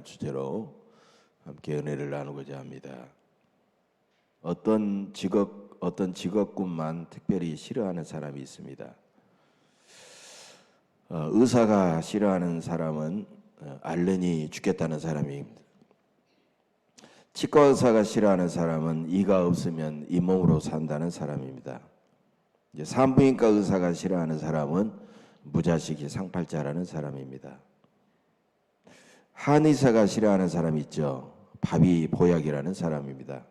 주제로 함께 은혜를 나누고자 합니다. 어떤 직업군만 특별히 싫어하는 사람이 있습니다. 의사가 싫어하는 사람은 앓으니 죽겠다는 사람입니다. 치과 의사가 싫어하는 사람은 이가 없으면 잇몸으로 산다는 사람입니다. 이제 산부인과 의사가 싫어하는 사람은 무자식이 상팔자라는 사람입니다. 한의사가 싫어하는 사람이 있죠. 밥이 보약이라는 사람입니다.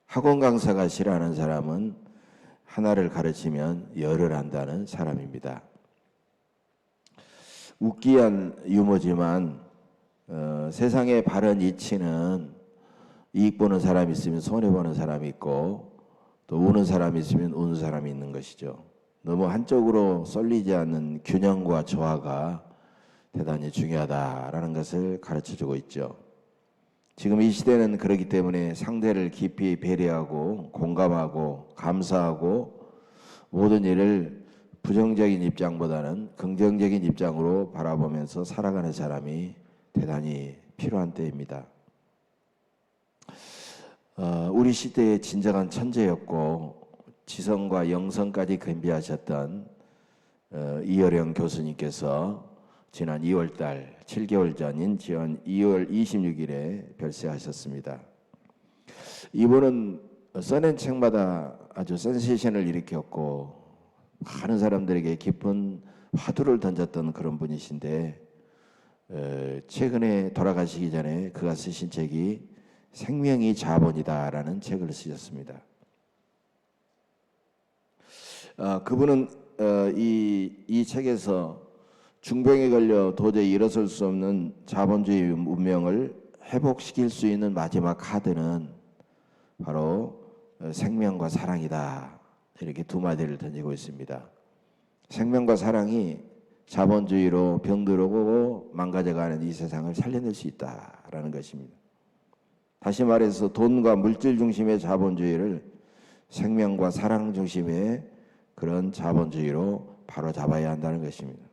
학원 강사가 싫어하는 사람은 하나를 가르치면 열을 한다는 사람입니다. 웃기한 유머지만 세상의 바른 이치는 이익 보는 사람이 있으면 손해 보는 사람이 있고 또 우는 사람이 있으면 우는 사람이 있는 것이죠. 너무 한쪽으로 쏠리지 않는 균형과 조화가 대단히 중요하다라는 것을 가르쳐주고 있죠. 지금 이 시대는 그렇기 때문에 상대를 깊이 배려하고 공감하고 감사하고 모든 일을 부정적인 입장보다는 긍정적인 입장으로 바라보면서 살아가는 사람이 대단히 필요한 때입니다. 우리 시대의 진정한 천재였고 지성과 영성까지 겸비하셨던 이어령 교수님께서 지난 2월달 7개월 전인 지난 2월 26일에 별세하셨습니다. 이분은 써낸 책마다 아주 센세이션을 일으켰고 많은 사람들에게 깊은 화두를 던졌던 그런 분이신데 최근에 돌아가시기 전에 그가 쓰신 책이 생명이 자본이다라는 책을 쓰셨습니다. 그분은 이 책에서 중병에 걸려 도저히 일어설 수 없는 자본주의 문명을 회복시킬 수 있는 마지막 카드는 바로 생명과 사랑이다. 이렇게 두 마디를 던지고 있습니다. 생명과 사랑이 자본주의로 병들어오고 망가져가는 이 세상을 살려낼 수 있다라는 것입니다. 다시 말해서 돈과 물질 중심의 자본주의를 생명과 사랑 중심의 그런 자본주의로 바로잡아야 한다는 것입니다.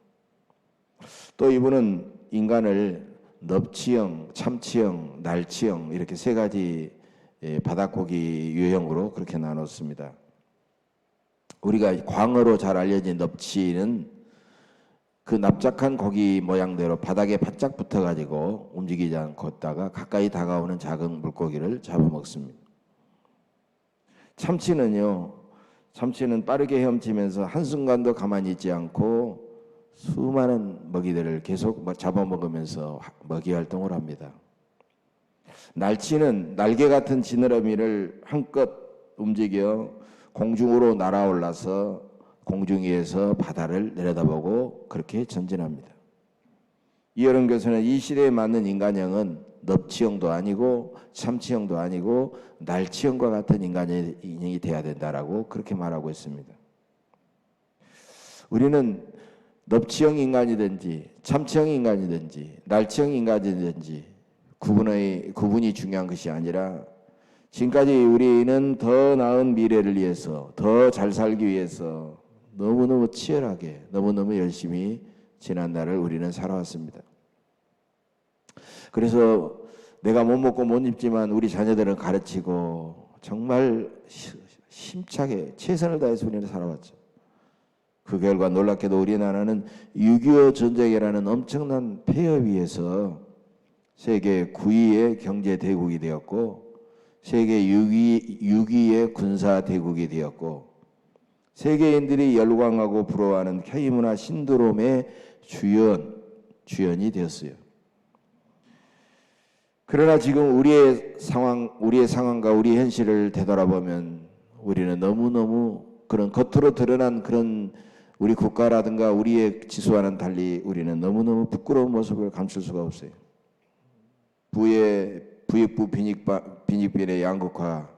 또 이분은 인간을 넙치형, 참치형, 날치형 이렇게 세 가지 바닥고기 유형으로 그렇게 나눴습니다. 우리가 광어로 잘 알려진 넙치는 그 납작한 고기 모양대로 바닥에 바짝 붙어가지고 움직이지 않고 있다가 가까이 다가오는 작은 물고기를 잡아먹습니다. 참치는 빠르게 헤엄치면서 한순간도 가만히 있지 않고 수많은 먹이들을 계속 잡아먹으면서 먹이 활동을 합니다. 날치는 날개 같은 지느러미를 한껏 움직여 공중으로 날아올라서 공중 위에서 바다를 내려다보고 그렇게 전진합니다. 이어령 교수는 이 시대에 맞는 인간형은 넙치형도 아니고 참치형도 아니고 날치형과 같은 인간이 돼야 된다라고 그렇게 말하고 있습니다. 우리는 넙치형 인간이든지 참치형 인간이든지 날치형 인간이든지 구분이 중요한 것이 아니라 지금까지 우리는 더 나은 미래를 위해서 더 잘 살기 위해서 너무너무 치열하게 너무너무 열심히 지난 날을 우리는 살아왔습니다. 그래서 내가 못 먹고 못 입지만 우리 자녀들은 가르치고 정말 힘차게 최선을 다해서 우리는 살아왔죠. 그 결과 놀랍게도 우리나라는 6.25 전쟁이라는 엄청난 폐허 위에서 세계 9위의 경제 대국이 되었고 세계 6위의 군사 대국이 되었고 세계인들이 열광하고 부러워하는 K문화 신드롬의 주연이 되었어요. 그러나 지금 우리의 상황과 우리의 현실을 되돌아보면 우리는 너무너무 그런 겉으로 드러난 그런 우리 국가라든가 우리의 지수와는 달리 우리는 너무너무 부끄러운 모습을 감출 수가 없어요. 부익부 빈익빈의 양극화,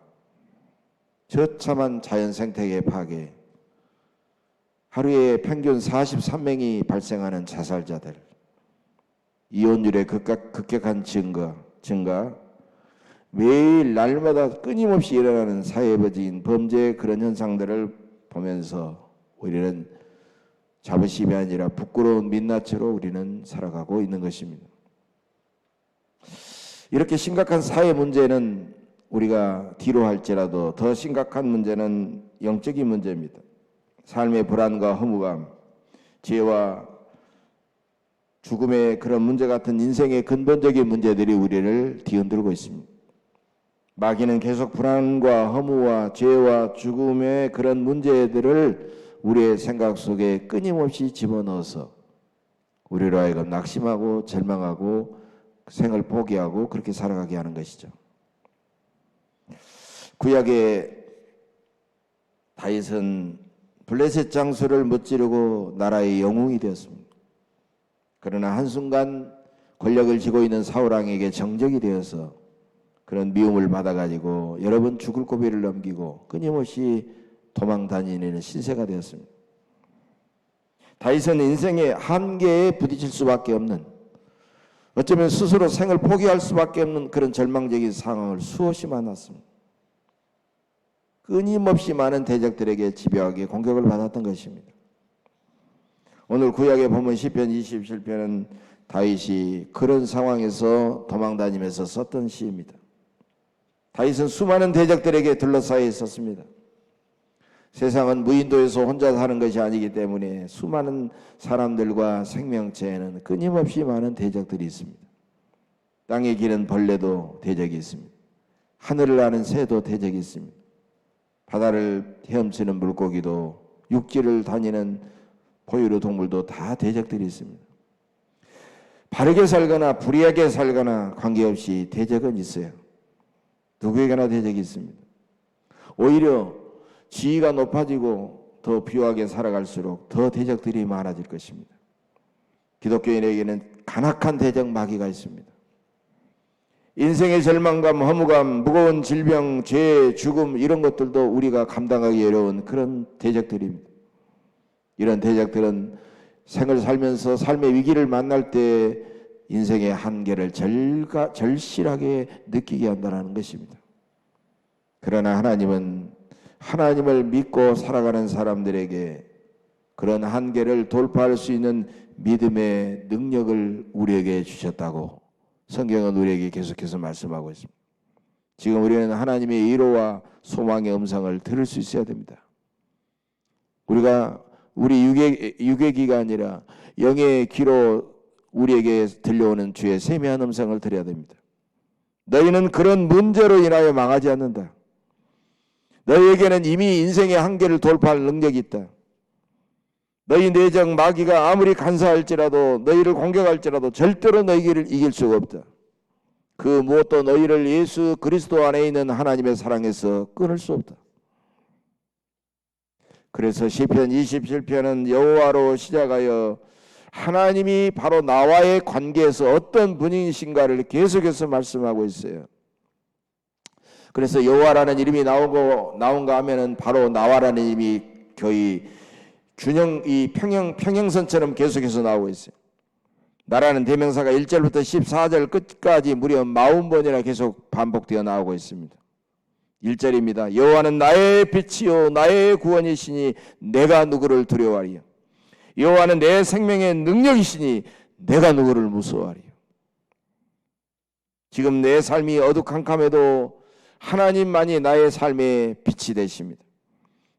처참한 자연 생태계 파괴, 하루에 평균 43명이 발생하는 자살자들, 이혼율의 급격한 증가, 매일 날마다 끊임없이 일어나는 사회적인 범죄의 그런 현상들을 보면서 우리는 자부심이 아니라 부끄러운 민낯으로 우리는 살아가고 있는 것입니다. 이렇게 심각한 사회 문제는 우리가 뒤로 할지라도 더 심각한 문제는 영적인 문제입니다. 삶의 불안과 허무감, 죄와 죽음의 그런 문제 같은 인생의 근본적인 문제들이 우리를 뒤흔들고 있습니다. 마귀는 계속 불안과 허무와 죄와 죽음의 그런 문제들을 우리의 생각 속에 끊임없이 집어넣어서 우리로 하여금 낙심하고 절망하고 생을 포기하고 그렇게 살아가게 하는 것이죠. 구약의 다윗은 블레셋 장수를 무찌르고 나라의 영웅이 되었습니다. 그러나 한순간 권력을 쥐고 있는 사울왕에게 정적이 되어서 그런 미움을 받아가지고 여러 번 죽을 고비를 넘기고 끊임없이 도망 다니는 신세가 되었습니다. 다윗은 인생의 한계에 부딪힐 수밖에 없는, 어쩌면 스스로 생을 포기할 수밖에 없는 그런 절망적인 상황을 수없이 만났습니다. 끊임없이 많은 대적들에게 집요하게 공격을 받았던 것입니다. 오늘 구약에 보면 시편 27편은 다윗이 그런 상황에서 도망다니면서 썼던 시입니다. 다윗은 수많은 대적들에게 둘러싸여 있었습니다. 세상은 무인도에서 혼자 사는 것이 아니기 때문에 수많은 사람들과 생명체에는 끊임없이 많은 대적들이 있습니다. 땅에 기는 벌레도 대적이 있습니다. 하늘을 나는 새도 대적이 있습니다. 바다를 헤엄치는 물고기도, 육지를 다니는 포유류 동물도 다 대적들이 있습니다. 바르게 살거나 불의하게 살거나 관계없이 대적은 있어요. 누구에게나 대적이 있습니다. 오히려 지위가 높아지고 더 비호하게 살아갈수록 더 대적들이 많아질 것입니다. 기독교인에게는 간악한 대적 마귀가 있습니다. 인생의 절망감, 허무감, 무거운 질병, 죄, 죽음 이런 것들도 우리가 감당하기 어려운 그런 대적들입니다. 이런 대적들은 생을 살면서 삶의 위기를 만날 때 인생의 한계를 절실하게 느끼게 한다는 것입니다. 그러나 하나님은 하나님을 믿고 살아가는 사람들에게 그런 한계를 돌파할 수 있는 믿음의 능력을 우리에게 주셨다고 성경은 우리에게 계속해서 말씀하고 있습니다. 지금 우리는 하나님의 위로와 소망의 음성을 들을 수 있어야 됩니다. 우리가 우리 육의 귀가 아니라 영의 귀로 우리에게 들려오는 주의 세미한 음성을 들어야 됩니다. 너희는 그런 문제로 인하여 망하지 않는다. 너희에게는 이미 인생의 한계를 돌파할 능력이 있다. 너희 내적 마귀가 아무리 간사할지라도 너희를 공격할지라도 절대로 너희를 이길 수가 없다. 그 무엇도 너희를 예수 그리스도 안에 있는 하나님의 사랑에서 끊을 수 없다. 그래서 시편 27편은 여호와로 시작하여 하나님이 바로 나와의 관계에서 어떤 분이신가를 계속해서 말씀하고 있어요. 그래서 여호와라는 이름이 나온가 하면은 바로 나와라는 이름이 거의 이 평행선처럼 계속해서 나오고 있어요. 나라는 대명사가 1절부터 14절 끝까지 무려 40번이나 계속 반복되어 나오고 있습니다. 1절입니다. 여호와는 나의 빛이요 나의 구원이시니 내가 누구를 두려워하리요. 여호와는 내 생명의 능력이시니 내가 누구를 무서워하리요. 지금 내 삶이 어두컴컴해도 하나님만이 나의 삶의 빛이 되십니다.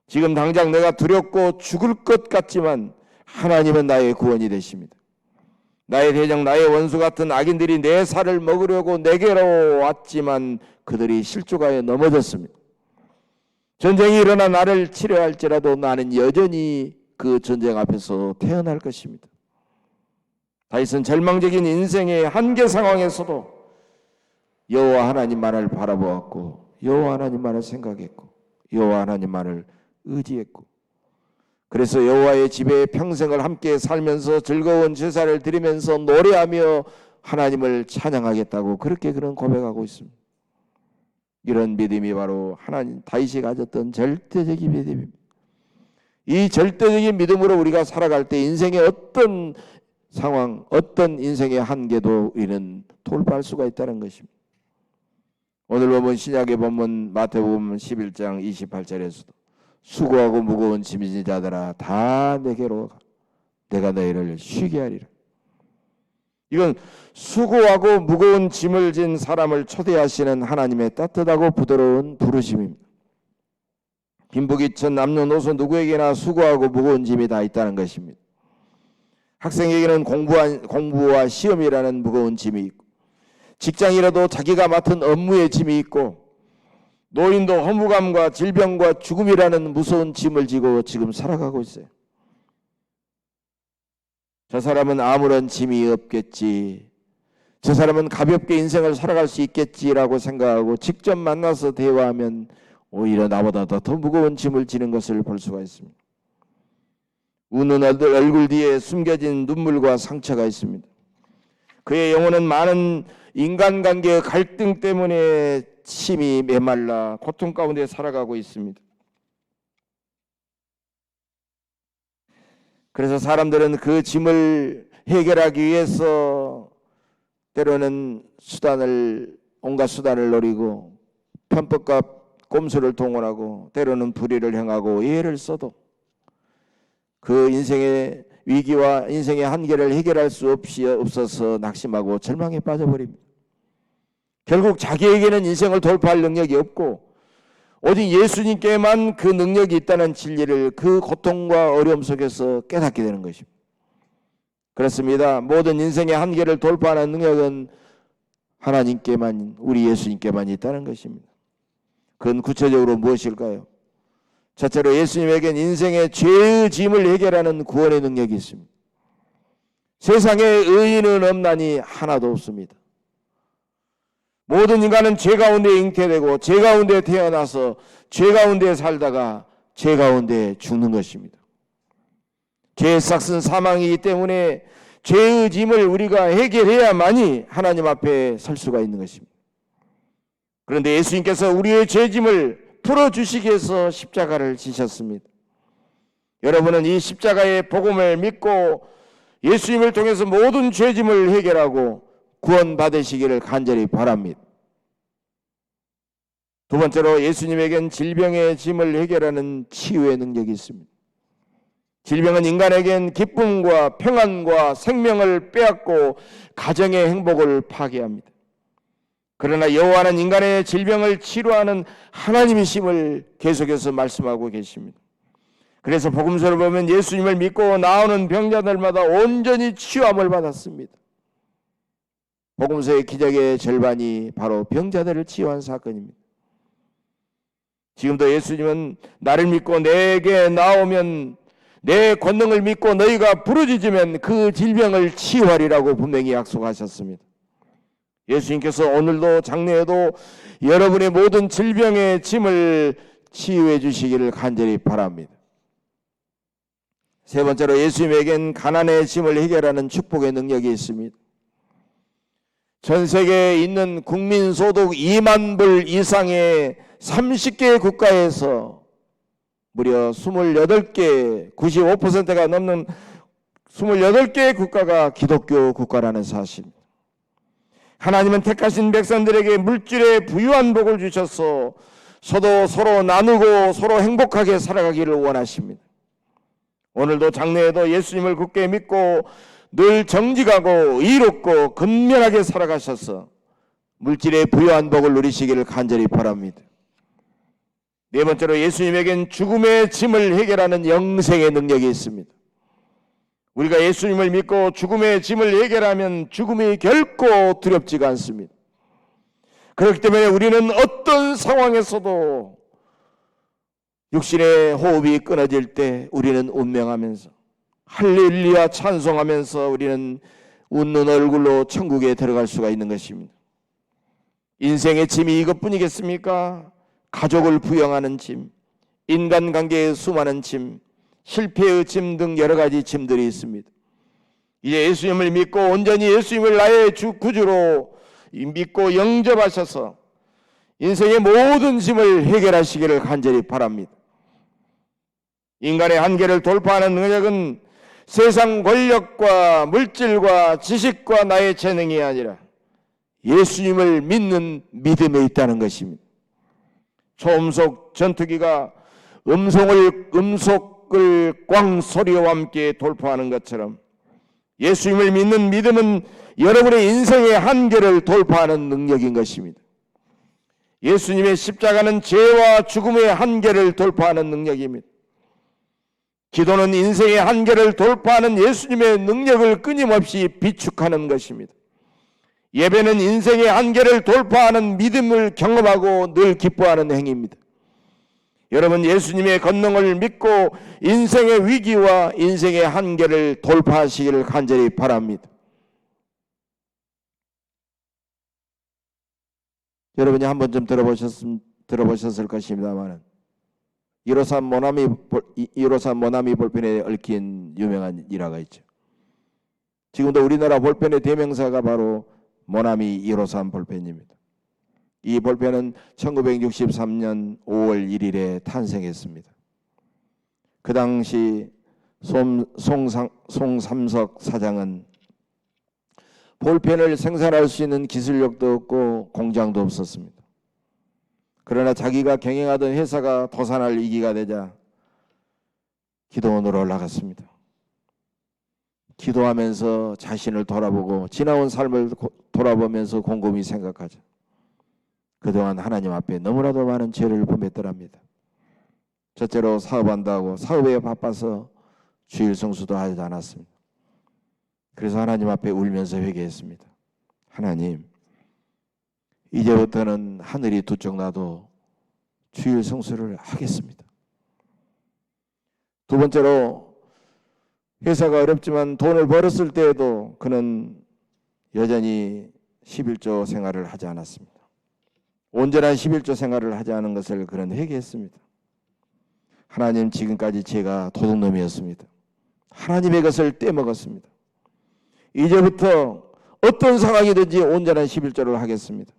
지금 당장 내가 두렵고 죽을 것 같지만 하나님은 나의 구원이 되십니다. 나의 대적, 나의 원수 같은 악인들이 내 살을 먹으려고 내게로 왔지만 그들이 실족하여 넘어졌습니다. 전쟁이 일어나 나를 치료할지라도 나는 여전히 그 전쟁 앞에서 태어날 것입니다. 다윗은 절망적인 인생의 한계 상황에서도 여호와 하나님만을 바라보았고 여호와 하나님만을 생각했고 여호와 하나님만을 의지했고 그래서 여호와의 집에 평생을 함께 살면서 즐거운 제사를 드리면서 노래하며 하나님을 찬양하겠다고 그렇게 그런 고백하고 있습니다. 이런 믿음이 바로 하나님 다윗이 가졌던 절대적인 믿음입니다. 이 절대적인 믿음으로 우리가 살아갈 때 인생의 어떤 상황, 어떤 인생의 한계도 우리는 돌파할 수가 있다는 것입니다. 오늘 보면 신약의 본문 마태복음 11장 28절에서도 수고하고 무거운 짐이 진 자들아 다 내게로 가 내가 너희를 쉬게 하리라. 이건 수고하고 무거운 짐을 진 사람을 초대하시는 하나님의 따뜻하고 부드러운 부르심입니다. 빈부귀천 남녀노소 누구에게나 수고하고 무거운 짐이 다 있다는 것입니다. 학생에게는 공부와 시험이라는 무거운 짐이 있고, 직장이라도 자기가 맡은 업무의 짐이 있고, 노인도 허무감과 질병과 죽음이라는 무서운 짐을 지고 지금 살아가고 있어요. 저 사람은 아무런 짐이 없겠지, 저 사람은 가볍게 인생을 살아갈 수 있겠지라고 생각하고 직접 만나서 대화하면 오히려 나보다 더 무거운 짐을 지는 것을 볼 수가 있습니다. 우는 얼굴 뒤에 숨겨진 눈물과 상처가 있습니다. 그의 영혼은 많은 인간관계의 갈등 때문에 심히 메말라 고통 가운데 살아가고 있습니다. 그래서 사람들은 그 짐을 해결하기 위해서 때로는 온갖 수단을 노리고 편법과 꼼수를 동원하고 때로는 불의를 행하고 예를 써도 그 인생의 위기와 인생의 한계를 해결할 수 없어서 낙심하고 절망에 빠져버립니다. 결국 자기에게는 인생을 돌파할 능력이 없고 오직 예수님께만 그 능력이 있다는 진리를 그 고통과 어려움 속에서 깨닫게 되는 것입니다. 그렇습니다. 모든 인생의 한계를 돌파하는 능력은 하나님께만, 우리 예수님께만 있다는 것입니다. 그건 구체적으로 무엇일까요? 첫째로 예수님에겐 인생의 죄의 짐을 해결하는 구원의 능력이 있습니다. 세상에 의인은 없나니 하나도 없습니다. 모든 인간은 죄 가운데 잉태되고 죄 가운데 태어나서 죄 가운데 살다가 죄 가운데 죽는 것입니다. 죄의 싹은 사망이기 때문에 죄의 짐을 우리가 해결해야만이 하나님 앞에 설 수가 있는 것입니다. 그런데 예수님께서 우리의 죄짐을 풀어주시기 위해서 십자가를 지셨습니다. 여러분은 이 십자가의 복음을 믿고 예수님을 통해서 모든 죄짐을 해결하고 구원받으시기를 간절히 바랍니다. 두 번째로 예수님에겐 질병의 짐을 해결하는 치유의 능력이 있습니다. 질병은 인간에겐 기쁨과 평안과 생명을 빼앗고 가정의 행복을 파괴합니다. 그러나 여호와는 인간의 질병을 치료하는 하나님이심을 계속해서 말씀하고 계십니다. 그래서 복음서를 보면 예수님을 믿고 나오는 병자들마다 온전히 치유함을 받았습니다. 복음서의 기적의 절반이 바로 병자들을 치유한 사건입니다. 지금도 예수님은 나를 믿고 내게 나오면 내 권능을 믿고 너희가 부르짖으면 그 질병을 치유하리라고 분명히 약속하셨습니다. 예수님께서 오늘도 장래에도 여러분의 모든 질병의 짐을 치유해 주시기를 간절히 바랍니다. 세 번째로 예수님에겐 가난의 짐을 해결하는 축복의 능력이 있습니다. 전 세계에 있는 국민소득 2만 불 이상의 30개 국가에서 무려 28개, 95%가 넘는 28개의 국가가 기독교 국가라는 사실입니다. 하나님은 택하신 백성들에게 물질의 부유한 복을 주셔서 서로 나누고 서로 행복하게 살아가기를 원하십니다. 오늘도 장래에도 예수님을 굳게 믿고 늘 정직하고 의롭고 근면하게 살아가셔서 물질의 부유한 복을 누리시기를 간절히 바랍니다. 네 번째로 예수님에겐 죽음의 짐을 해결하는 영생의 능력이 있습니다. 우리가 예수님을 믿고 죽음의 짐을 해결하면 죽음이 결코 두렵지가 않습니다. 그렇기 때문에 우리는 어떤 상황에서도 육신의 호흡이 끊어질 때 우리는 운명하면서 할렐루야 찬송하면서 우리는 웃는 얼굴로 천국에 들어갈 수가 있는 것입니다. 인생의 짐이 이것뿐이겠습니까? 가족을 부양하는 짐, 인간관계의 수많은 짐, 실패의 짐 등 여러 가지 짐들이 있습니다. 이제 예수님을 믿고 온전히 예수님을 나의 구주로 믿고 영접하셔서 인생의 모든 짐을 해결하시기를 간절히 바랍니다. 인간의 한계를 돌파하는 능력은 세상 권력과 물질과 지식과 나의 재능이 아니라 예수님을 믿는 믿음에 있다는 것입니다. 초음속 전투기가 음속을 꽝 소리와 함께 돌파하는 것처럼 예수님을 믿는 믿음은 여러분의 인생의 한계를 돌파하는 능력인 것입니다. 예수님의 십자가는 죄와 죽음의 한계를 돌파하는 능력입니다. 기도는 인생의 한계를 돌파하는 예수님의 능력을 끊임없이 비축하는 것입니다. 예배는 인생의 한계를 돌파하는 믿음을 경험하고 늘 기뻐하는 행위입니다. 여러분, 예수님의 권능을 믿고 인생의 위기와 인생의 한계를 돌파하시기를 간절히 바랍니다. 여러분이 한 번쯤 들어보셨을 것입니다만 153 모나미 볼펜에 얽힌 유명한 일화가 있죠. 지금도 우리나라 볼펜의 대명사가 바로 모나미 153 볼펜입니다. 이 볼펜은 1963년 5월 1일에 탄생했습니다. 그 당시 송삼석 사장은 볼펜을 생산할 수 있는 기술력도 없고 공장도 없었습니다. 그러나 자기가 경영하던 회사가 도산할 위기가 되자 기도원으로 올라갔습니다. 기도하면서 자신을 돌아보고 지나온 삶을 돌아보면서 곰곰이 생각하자. 그동안 하나님 앞에 너무나도 많은 죄를 범했더랍니다. 첫째로 사업한다고 사업에 바빠서 주일 성수도 하지 않았습니다. 그래서 하나님 앞에 울면서 회개했습니다. 하나님, 이제부터는 하늘이 두 쪽 나도 주일 성수를 하겠습니다. 두 번째로 회사가 어렵지만 돈을 벌었을 때에도 그는 여전히 11조 생활을 하지 않았습니다. 온전한 11조 생활을 하지 않은 것을 그는 회개했습니다. 하나님, 지금까지 제가 도둑놈이었습니다. 하나님의 것을 떼먹었습니다. 이제부터 어떤 상황이든지 온전한 11조를 하겠습니다.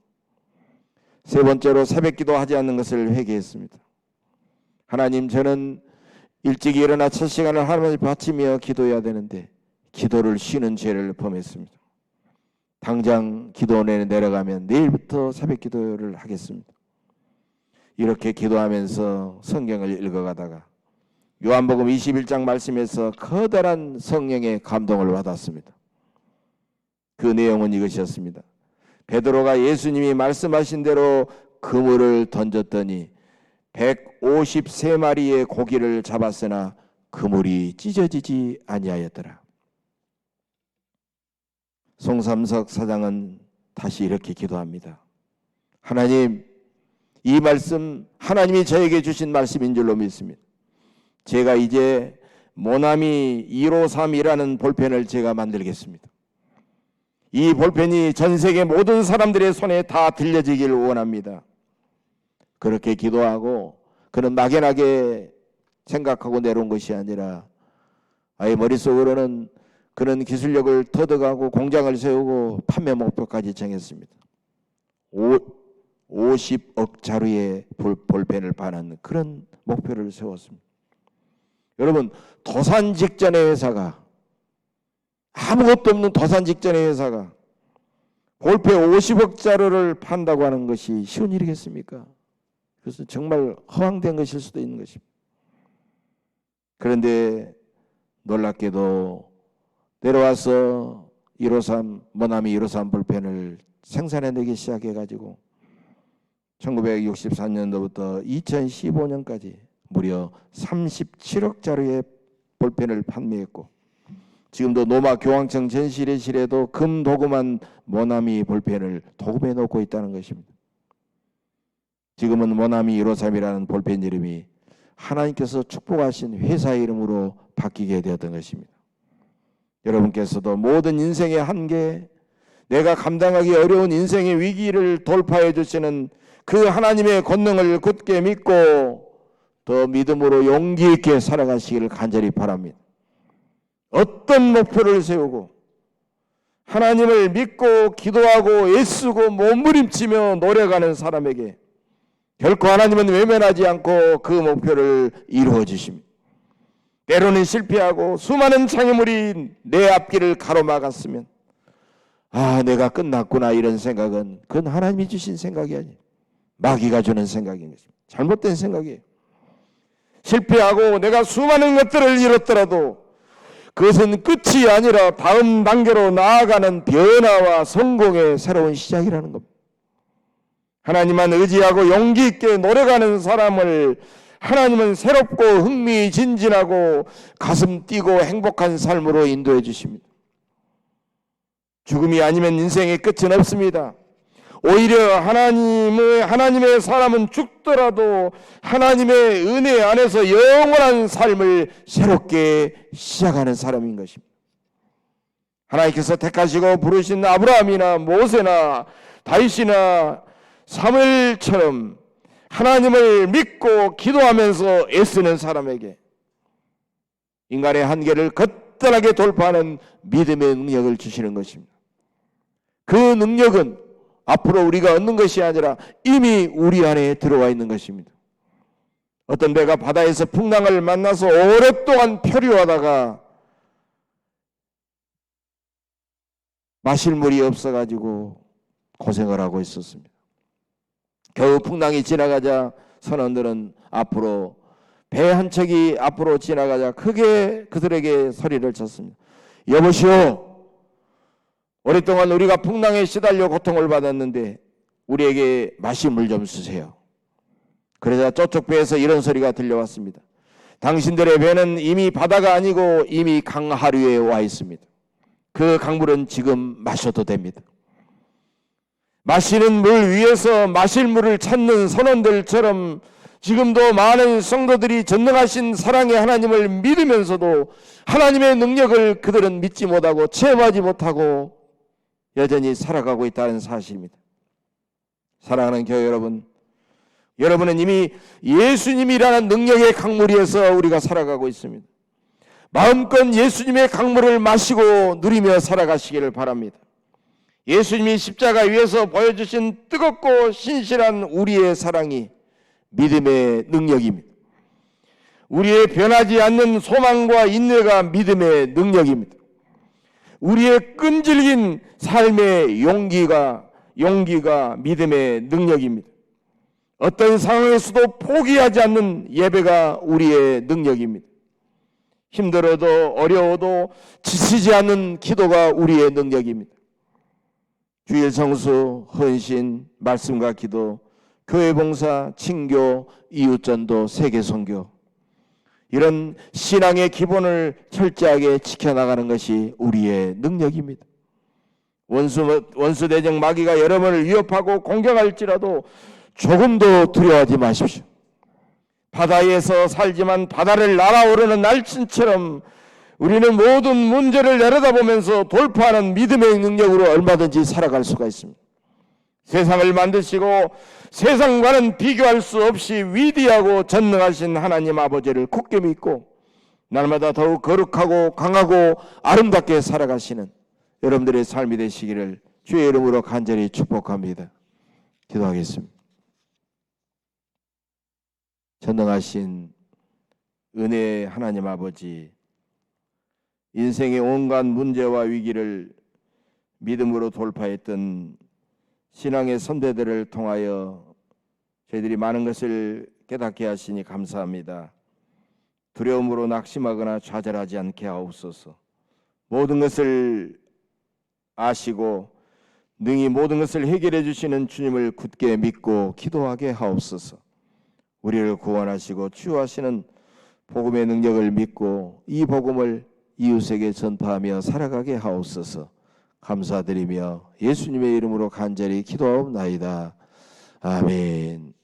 세 번째로 새벽기도 하지 않는 것을 회개했습니다. 하나님, 저는 일찍 일어나 첫 시간을 하나님께 바치며 기도해야 되는데 기도를 쉬는 죄를 범했습니다. 당장 기도원에 내려가면 내일부터 새벽기도를 하겠습니다. 이렇게 기도하면서 성경을 읽어가다가 요한복음 21장 말씀에서 커다란 성령의 감동을 받았습니다. 그 내용은 이것이었습니다. 베드로가 예수님이 말씀하신 대로 그물을 던졌더니 153마리의 고기를 잡았으나 그물이 찢어지지 아니하였더라. 송삼석 사장은 다시 이렇게 기도합니다. 하나님, 이 말씀 하나님이 저에게 주신 말씀인 줄로 믿습니다. 제가 이제 모나미 153이라는 볼펜을 제가 만들겠습니다. 이 볼펜이 전 세계 모든 사람들의 손에 다 들려지기를 원합니다. 그렇게 기도하고 그는 막연하게 생각하고 내려온 것이 아니라 아예 머릿속으로는 그는 기술력을 터득하고 공장을 세우고 판매 목표까지 정했습니다. 50억 자루의 볼펜을 파는 그런 목표를 세웠습니다. 여러분, 도산 직전의 회사가, 아무것도 없는 도산 직전의 회사가 볼펜 50억 자루를 판다고 하는 것이 쉬운 일이겠습니까? 그래서 정말 허황된 것일 수도 있는 것입니다. 그런데 놀랍게도 내려와서 153 모나미 153 볼펜을 생산해내기 시작해가지고 1964년도부터 2015년까지 무려 37억 자루의 볼펜을 판매했고, 지금도 노마 교황청 전시회실에도 금 도금한 모나미 볼펜을 도금해 놓고 있다는 것입니다. 지금은 모나미 153이라는 볼펜 이름이 하나님께서 축복하신 회사 이름으로 바뀌게 되었던 것입니다. 여러분께서도 모든 인생의 한계, 내가 감당하기 어려운 인생의 위기를 돌파해 주시는 그 하나님의 권능을 굳게 믿고 더 믿음으로 용기 있게 살아가시기를 간절히 바랍니다. 어떤 목표를 세우고 하나님을 믿고 기도하고 애쓰고 몸부림치며 노력하는 사람에게 결코 하나님은 외면하지 않고 그 목표를 이루어 주십니다. 때로는 실패하고 수많은 장애물이 내 앞길을 가로막았으면 내가 끝났구나 이런 생각은 그건 하나님이 주신 생각이 아니에요. 마귀가 주는 생각인 것입니다. 잘못된 생각이에요. 실패하고 내가 수많은 것들을 잃었더라도 그것은 끝이 아니라 다음 단계로 나아가는 변화와 성공의 새로운 시작이라는 겁니다. 하나님만 의지하고 용기 있게 노력하는 사람을 하나님은 새롭고 흥미진진하고 가슴 뛰고 행복한 삶으로 인도해 주십니다. 죽음이 아니면 인생의 끝은 없습니다. 오히려 하나님의 사람은 죽더라도 하나님의 은혜 안에서 영원한 삶을 새롭게 시작하는 사람인 것입니다. 하나님께서 택하시고 부르신 아브라함이나 모세나 다윗이나 사무엘처럼 하나님을 믿고 기도하면서 애쓰는 사람에게 인간의 한계를 거뜬하게 돌파하는 믿음의 능력을 주시는 것입니다. 그 능력은 앞으로 우리가 얻는 것이 아니라 이미 우리 안에 들어와 있는 것입니다. 어떤 배가 바다에서 풍랑을 만나서 오랫동안 표류하다가 마실 물이 없어가지고 고생을 하고 있었습니다. 겨우 풍랑이 지나가자 선원들은 앞으로 배 한 척이 앞으로 지나가자 크게 그들에게 소리를 쳤습니다. 여보시오, 오랫동안 우리가 풍랑에 시달려 고통을 받았는데 우리에게 마실 물 좀 주세요. 그러자 저쪽 배에서 이런 소리가 들려왔습니다. 당신들의 배는 이미 바다가 아니고 이미 강 하류에 와 있습니다. 그 강물은 지금 마셔도 됩니다. 마시는 물 위에서 마실 물을 찾는 선원들처럼 지금도 많은 성도들이 전능하신 사랑의 하나님을 믿으면서도 하나님의 능력을 그들은 믿지 못하고 체험하지 못하고 여전히 살아가고 있다는 사실입니다. 사랑하는 교회 여러분, 여러분은 이미 예수님이라는 능력의 강물 위에서 우리가 살아가고 있습니다. 마음껏 예수님의 강물을 마시고 누리며 살아가시기를 바랍니다. 예수님이 십자가 위에서 보여주신 뜨겁고 신실한 우리의 사랑이 믿음의 능력입니다. 우리의 변하지 않는 소망과 인내가 믿음의 능력입니다. 우리의 끈질긴 삶의 용기가 믿음의 능력입니다. 어떤 상황에서도 포기하지 않는 예배가 우리의 능력입니다. 힘들어도 어려워도 지치지 않는 기도가 우리의 능력입니다. 주일 성수, 헌신, 말씀과 기도, 교회 봉사, 친교, 이웃전도, 세계 선교, 이런 신앙의 기본을 철저하게 지켜나가는 것이 우리의 능력입니다. 원수대적 마귀가 여러분을 위협하고 공격할지라도 조금도 두려워하지 마십시오. 바다에서 살지만 바다를 날아오르는 날씬처럼 우리는 모든 문제를 내려다보면서 돌파하는 믿음의 능력으로 얼마든지 살아갈 수가 있습니다. 세상을 만드시고 세상과는 비교할 수 없이 위대하고 전능하신 하나님 아버지를 굳게 믿고 날마다 더욱 거룩하고 강하고 아름답게 살아가시는 여러분들의 삶이 되시기를 주의 이름으로 간절히 축복합니다. 기도하겠습니다. 전능하신 은혜의 하나님 아버지, 인생의 온갖 문제와 위기를 믿음으로 돌파했던 신앙의 선배들을 통하여 저희들이 많은 것을 깨닫게 하시니 감사합니다. 두려움으로 낙심하거나 좌절하지 않게 하옵소서. 모든 것을 아시고 능히 모든 것을 해결해 주시는 주님을 굳게 믿고 기도하게 하옵소서. 우리를 구원하시고 치유하시는 복음의 능력을 믿고 이 복음을 이웃에게 전파하며 살아가게 하옵소서. 감사드리며 예수님의 이름으로 간절히 기도하옵나이다. 아멘.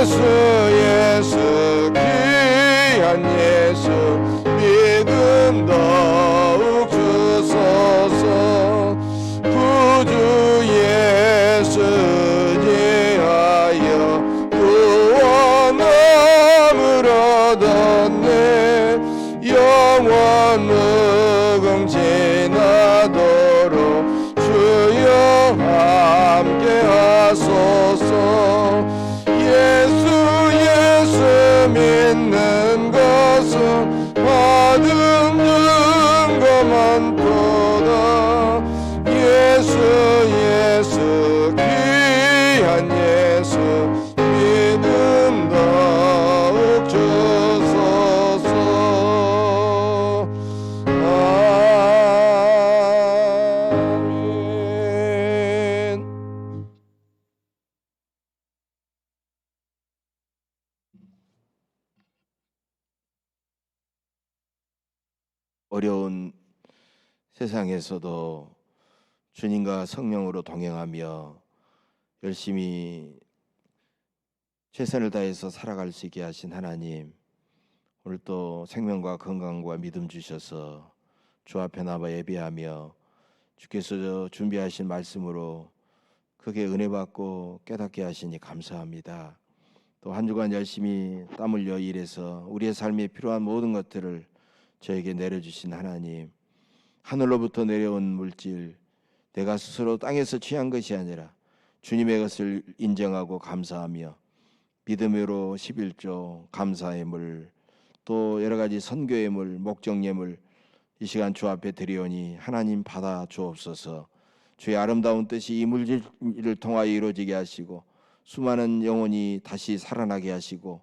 예수 귀한 예수 믿음 더욱 주소서. 구주 예수 지하여 구원함을 얻었네. 영원 무궁 지나도록 주여 함께 하소서. 예수 믿는 것은 받은 증거 많도다. 예수 귀한 예수 믿음 더욱 주소서. 아멘. 어려운 세상에서도 주님과 성령으로 동행하며 열심히 최선을 다해서 살아갈 수 있게 하신 하나님, 오늘 또 생명과 건강과 믿음 주셔서 주 앞에 나와 예배하며 주께서 준비하신 말씀으로 크게 은혜 받고 깨닫게 하시니 감사합니다. 또 한 주간 열심히 땀 흘려 일해서 우리의 삶에 필요한 모든 것들을 저에게 내려주신 하나님, 하늘로부터 내려온 물질, 내가 스스로 땅에서 취한 것이 아니라 주님의 것을 인정하고 감사하며 믿음으로 11조 감사의 물, 또 여러 가지 선교의 물, 목적 예물 이 시간 주 앞에 드리오니 하나님 받아 주옵소서. 주의 아름다운 뜻이 이 물질을 통하여 이루어지게 하시고 수많은 영혼이 다시 살아나게 하시고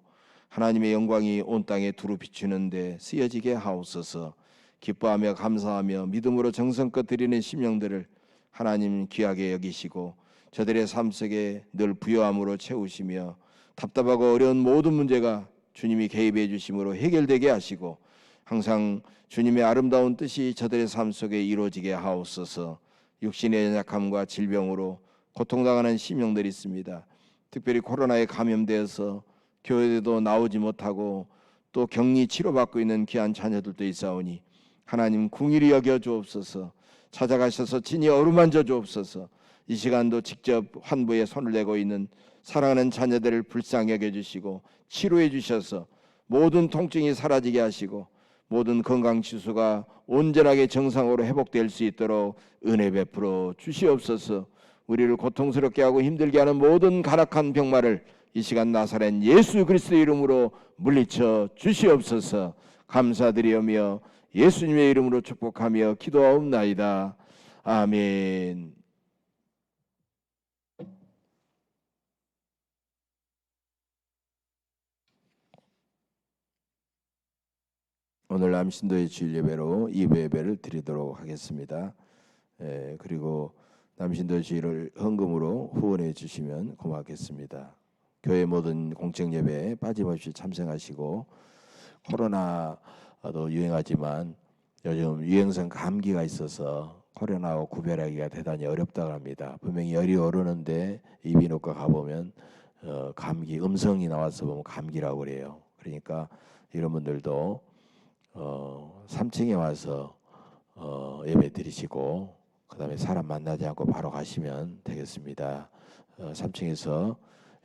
하나님의 영광이 온 땅에 두루 비추는데 쓰여지게 하옵소서. 기뻐하며 감사하며 믿음으로 정성껏 드리는 심령들을 하나님 귀하게 여기시고 저들의 삶 속에 늘 부요함으로 채우시며 답답하고 어려운 모든 문제가 주님이 개입해 주심으로 해결되게 하시고 항상 주님의 아름다운 뜻이 저들의 삶 속에 이루어지게 하옵소서. 육신의 연약함과 질병으로 고통당하는 심령들이 있습니다. 특별히 코로나에 감염되어서 교회에도 나오지 못하고 또 격리 치료받고 있는 귀한 자녀들도 있사오니 하나님 궁일이 여겨 주옵소서. 찾아가셔서 친히 어루만져 주옵소서. 이 시간도 직접 환부에 손을 내고 있는 사랑하는 자녀들을 불쌍히 여겨주시고 치료해 주셔서 모든 통증이 사라지게 하시고 모든 건강 지수가 온전하게 정상으로 회복될 수 있도록 은혜 베풀어 주시옵소서. 우리를 고통스럽게 하고 힘들게 하는 모든 가락한 병마를 이 시간 나사렛 예수 그리스도의 이름으로 물리쳐 주시옵소서. 감사드리오며 예수님의 이름으로 축복하며 기도하옵나이다. 아멘. 오늘 남신도의 주일 예배로 2부 예배를 드리도록 하겠습니다. 그리고 남신도 주일을 헌금으로 후원해 주시면 고맙겠습니다. 교회 모든 공적 예배에 빠짐없이 참석하시고 코로나도 유행하지만 요즘 유행성 감기가 있어서 코로나와 구별하기가 대단히 어렵다고 합니다. 분명히 열이 오르는데 이비인후과 가보면 감기 음성이 나와서 보면 감기라고 그래요. 그러니까 이런 분들도 3층에 와서 예배 드리시고 그 다음에 사람 만나지 않고 바로 가시면 되겠습니다. 3층에서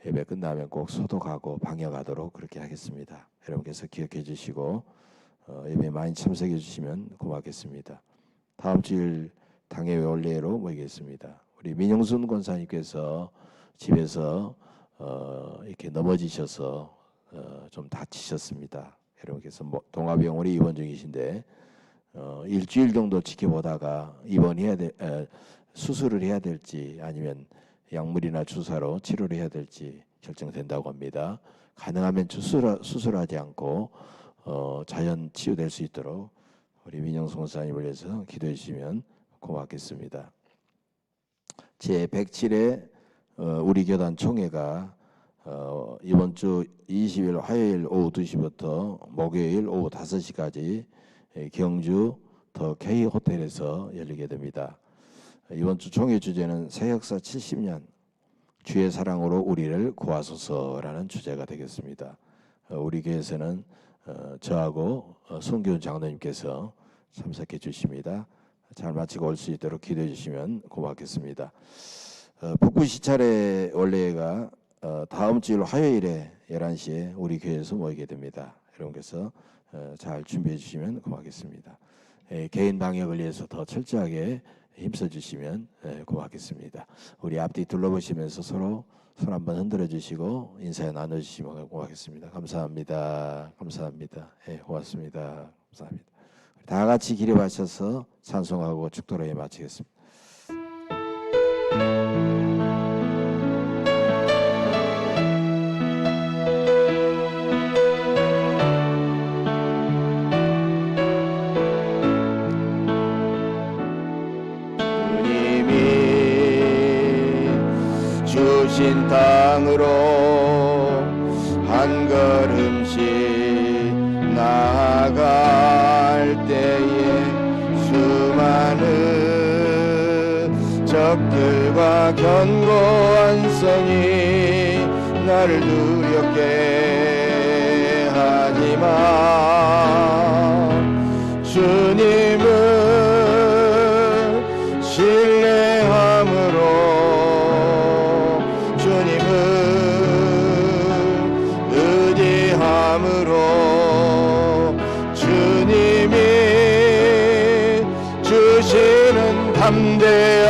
예배 끝나면 꼭 소독하고 방역하도록 그렇게 하겠습니다. 여러분께서 기억해 주시고 예배 많이 참석해 주시면 고맙겠습니다. 다음 주일 당예회 올례로 모이겠습니다. 우리 민영순 권사님께서 집에서 이렇게 넘어지셔서 좀 다치셨습니다. 여러분께서 동아병원에 입원 중이신데 일주일 정도 지켜보다가 수술을 해야 될지 아니면 약물이나 주사로 치료를 해야 될지 결정된다고 합니다. 가능하면 수술하지 않고 자연 치유될 수 있도록 우리 민영수 목사님을 위해서 기도해 주시면 고맙겠습니다. 제107회 우리 교단 총회가 이번 주 20일 화요일 오후 2시부터 목요일 오후 5시까지 경주 더 K 호텔에서 열리게 됩니다. 이번 주 총회 주제는 새 역사 70년 주의 사랑으로 우리를 구하소서라는 주제가 되겠습니다. 우리 교회에서는 저하고 손기훈 장로님께서 참석해 주십니다. 잘 마치고 올 수 있도록 기도해 주시면 고맙겠습니다. 북부 시찰의 원래가 다음 주일 화요일에 11시에 우리 교회에서 모이게 됩니다. 여러분께서 잘 준비해 주시면 고맙겠습니다. 개인 방역을 위해서 더 철저하게 힘써 주시면 고맙겠습니다. 우리 앞뒤 둘러보시면서 서로 손 한번 흔들어 주시고 인사 나눠 주시면 고맙겠습니다. 감사합니다. 감사합니다. 고맙습니다. 감사합니다. 다 같이 기립하셔서 찬송하고 축도로에 마치겠습니다. 주신 땅으로 한 걸음씩 나아갈 때에 수많은 적들과 견고한 성이 나를 두렵게 하지만 주님을 신뢰함으로 주님이 주시는 담대